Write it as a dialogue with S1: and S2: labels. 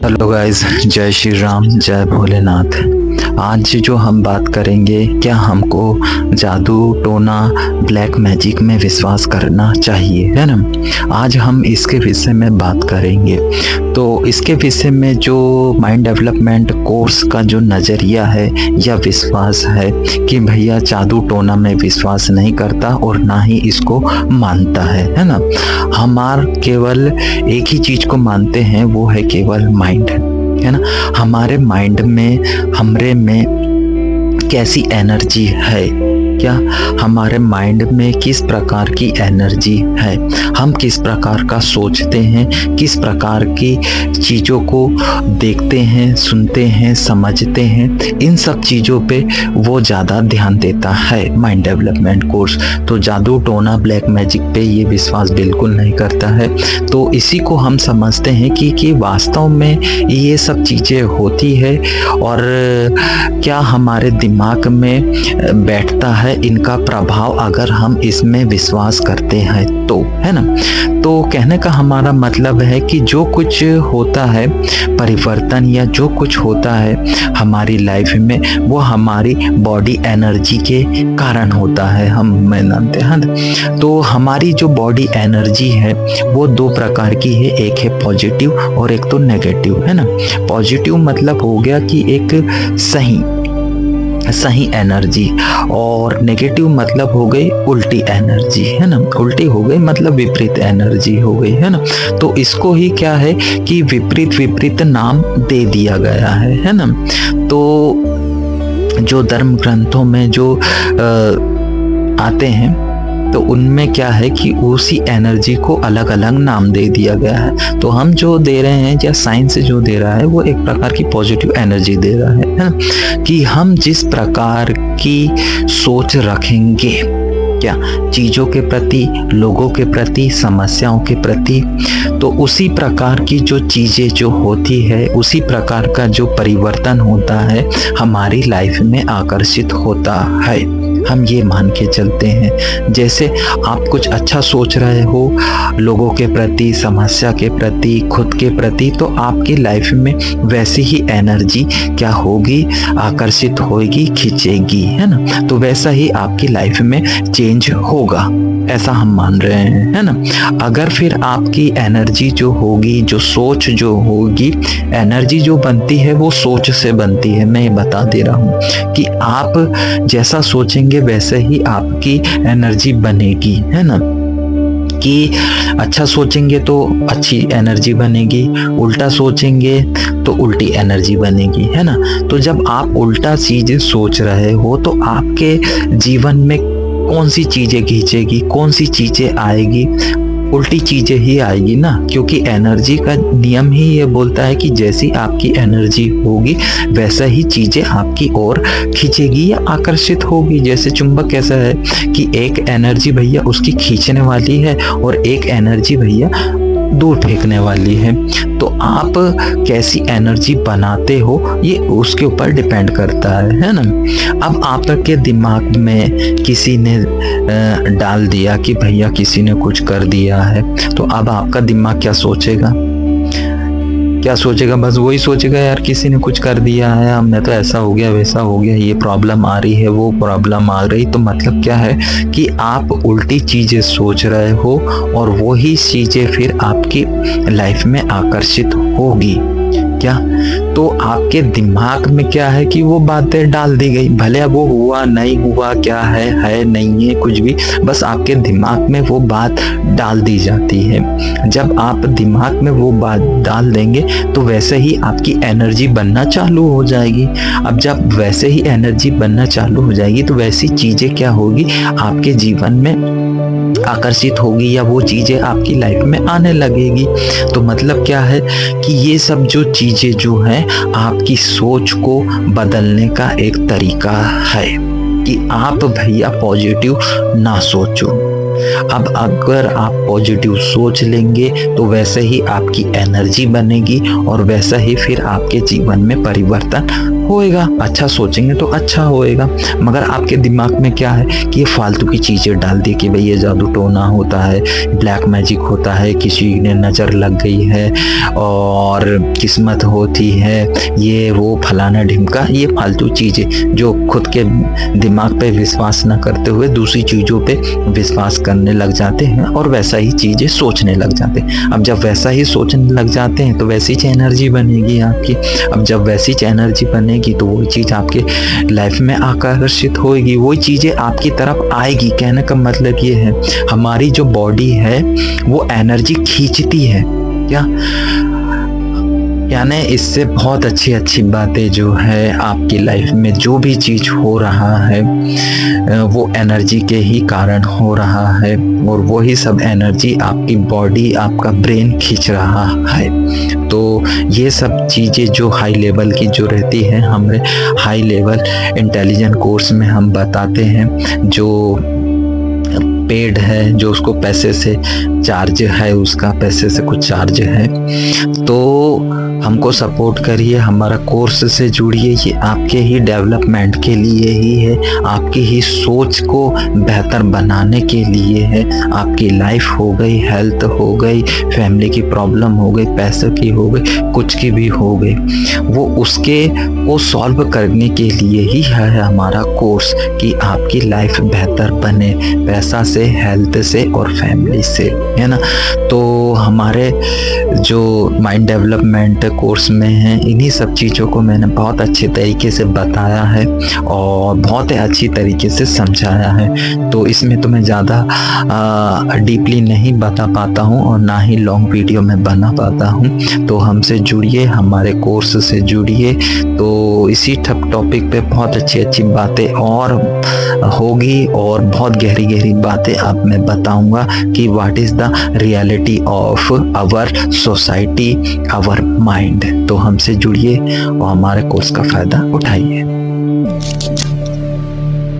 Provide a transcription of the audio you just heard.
S1: Hello guys, जय श्री राम, जय भोलेनाथ। आज जो हम बात करेंगे, क्या हमको जादू टोना ब्लैक मैजिक में विश्वास करना चाहिए, है ना। आज हम इसके विषय में बात करेंगे। तो इसके विषय में जो माइंड डेवलपमेंट कोर्स का जो नज़रिया है या विश्वास है कि भैया जादू टोना में विश्वास नहीं करता और ना ही इसको मानता है ना। हमार केवल एक ही चीज़ को मानते हैं, वो है केवल माइंड, है ना। हमारे माइंड में, हमरे में कैसी एनर्जी है, क्या हमारे माइंड में किस प्रकार की एनर्जी है, हम किस प्रकार का सोचते हैं, किस प्रकार की चीज़ों को देखते हैं, सुनते हैं, समझते हैं, इन सब चीज़ों पे वो ज़्यादा ध्यान देता है माइंड डेवलपमेंट कोर्स। तो जादू टोना ब्लैक मैजिक पे ये विश्वास बिल्कुल नहीं करता है। तो इसी को हम समझते हैं कि वास्तव में ये सब चीज़ें होती है और क्या हमारे दिमाग में बैठता है इनका प्रभाव, अगर हम इसमें विश्वास करते हैं तो, है ना। तो कहने का हमारा मतलब है कि जो कुछ होता है परिवर्तन या जो कुछ होता है हमारी लाइफ में, वो हमारी बॉडी एनर्जी के कारण होता है, हम मानते हैं। तो हमारी जो बॉडी एनर्जी है वो दो प्रकार की है, एक है पॉजिटिव और एक तो नेगेटिव, है ना। पॉजिटिव मतलब हो गया कि एक सही एनर्जी, और नेगेटिव मतलब हो गई उल्टी एनर्जी, है ना। उल्टी हो गई मतलब विपरीत एनर्जी हो गई, है ना। तो इसको ही क्या है कि विपरीत नाम दे दिया गया है ना। तो जो धर्म ग्रंथों में जो आते हैं तो उनमें क्या है कि उसी एनर्जी को अलग अलग नाम दे दिया गया है। तो हम जो दे रहे हैं या साइंस जो दे रहा है वो एक प्रकार की पॉजिटिव एनर्जी दे रहा है ना, कि हम जिस प्रकार की सोच रखेंगे, क्या चीज़ों के प्रति, लोगों के प्रति, समस्याओं के प्रति, तो उसी प्रकार की जो चीज़ें जो होती है, उसी प्रकार का जो परिवर्तन होता है हमारी लाइफ में आकर्षित होता है। हम ये मान के चलते हैं, जैसे आप कुछ अच्छा सोच रहे हो लोगों के प्रति, समस्या के प्रति, खुद के प्रति, तो आपकी लाइफ में वैसी ही एनर्जी क्या होगी, आकर्षित होगी, खींचेगी, है ना। तो वैसा ही आपकी लाइफ में चेंज होगा, ऐसा हम मान रहे हैं, है ना। अगर फिर आपकी एनर्जी जो होगी, जो सोच जो होगी, एनर्जी जो बनती है वो सोच से बनती है। मैं ये बता दे रहा हूँ कि आप जैसा सोचेंगे वैसे ही आपकी एनर्जी बनेगी, है ना। कि अच्छा सोचेंगे तो अच्छी एनर्जी बनेगी, उल्टा सोचेंगे तो उल्टी एनर्जी बनेगी, है ना। तो जब आप उल्टा चीज़ें सोच रहे हो तो आपके जीवन में कौन सी चीज़ें खींचेगी, कौन सी चीज़ें आएगी, उल्टी चीज़ें ही आएगी ना। क्योंकि एनर्जी का नियम ही ये बोलता है कि जैसी आपकी एनर्जी होगी वैसा ही चीज़ें आपकी ओर खींचेगी या आकर्षित होगी। जैसे चुंबक कैसा है कि एक एनर्जी भैया उसकी खींचने वाली है और एक एनर्जी भैया दूर फेंकने वाली है। तो आप कैसी एनर्जी बनाते हो ये उसके ऊपर डिपेंड करता है ना। अब आपके दिमाग में किसी ने डाल दिया कि भैया किसी ने कुछ कर दिया है, तो अब आपका दिमाग क्या सोचेगा, बस वही सोचेगा, यार किसी ने कुछ कर दिया है, हमने तो ऐसा हो गया, वैसा हो गया, ये प्रॉब्लम आ रही है, वो प्रॉब्लम आ रही। तो मतलब क्या है कि आप उल्टी चीज़ें सोच रहे हो और वही चीज़ें फिर आपकी लाइफ में आकर्षित होगी, क्या। तो आपके दिमाग में क्या है कि वो बातें डाल दी गई, भले अब वो हुआ नहीं हुआ, क्या है नहीं है, कुछ भी, बस आपके दिमाग में वो बात डाल दी जाती है। जब आप दिमाग में वो बात डाल देंगे तो वैसे ही आपकी एनर्जी बनना चालू हो जाएगी। अब जब वैसे ही एनर्जी बनना चालू हो जाएगी तो वैसी चीज़ें क्या होगी आपके जीवन में आकर्षित होगी या वो चीज़ें आपकी लाइफ में आने लगेगी। तो मतलब क्या है कि ये सब जो चीज़ें जो हैं आपकी सोच को बदलने का एक तरीका है कि आप भैया पॉजिटिव ना सोचो। अब अगर आप पॉजिटिव सोच लेंगे तो वैसे ही आपकी एनर्जी बनेगी और वैसा ही फिर आपके जीवन में परिवर्तन होएगा। अच्छा सोचेंगे तो अच्छा होएगा। मगर आपके दिमाग में क्या है कि ये फालतू की चीज़ें डाल दी कि भाई ये जादू टोना होता है, ब्लैक मैजिक होता है, किसी ने नज़र लग गई है और किस्मत होती है, ये वो फलाना ढिमका, ये फालतू चीज़ें जो खुद के दिमाग पे विश्वास न करते हुए दूसरी चीज़ों पे विश्वास करने लग जाते हैं और वैसा ही चीज़ें सोचने लग जाते हैं। अब जब वैसा ही सोचने लग जाते हैं तो वैसी एनर्जी बनेगी आपकी। अब जब वैसी एनर्जी बनेगी तो वो चीज़ आपके लाइफ में आकर्षित होएगी, वो चीज़ें आपकी तरफ आएगी। कहने का मतलब ये है हमारी जो बॉडी है वो एनर्जी खींचती है क्या, यानी इससे बहुत अच्छी अच्छी बातें जो है आपकी लाइफ में जो भी चीज़ हो रहा है वो एनर्जी के ही कारण हो रहा है और वही सब एनर्जी आपकी बॉडी, आपका ब्रेन खींच रहा है। तो ये सब चीज़ें जो हाई लेवल की जो रहती है, हमारे हाई लेवल इंटेलिजेंट कोर्स में हम बताते हैं। जो पेड है, जो उसको पैसे से चार्ज है, उसका पैसे से कुछ चार्ज है, तो हमको सपोर्ट करिए, हमारा कोर्स से जुड़िए। ये आपके ही डेवलपमेंट के लिए ही है, आपकी ही सोच को बेहतर बनाने के लिए है। आपकी लाइफ हो गई, हेल्थ हो गई, फैमिली की प्रॉब्लम हो गई, पैसे की हो गई, कुछ की भी हो गई, वो उसके को सॉल्व करने के लिए ही है हमारा कोर्स कि आपकी लाइफ बेहतर बने, पैसा से, हेल्थ से और फैमिली से, है ना। तो हमारे जो माइंड डेवलपमेंट कोर्स में है, इन्हीं सब चीज़ों को मैंने बहुत अच्छे तरीके से बताया है और बहुत ही अच्छी तरीके से समझाया है। तो इसमें तो मैं ज़्यादा डीपली नहीं बता पाता हूँ और ना ही लॉन्ग वीडियो में बना पाता हूँ। तो हमसे जुड़िए, हमारे कोर्स से जुड़िए, तो इसी टॉपिक पे बहुत अच्छी अच्छी बातें और होगी और बहुत गहरी गहरी बातें अब मैं बताऊंगा कि what is the reality of our society, our mind. तो हमसे जुड़िए और हमारे कोर्स का फ़ायदा उठाइए।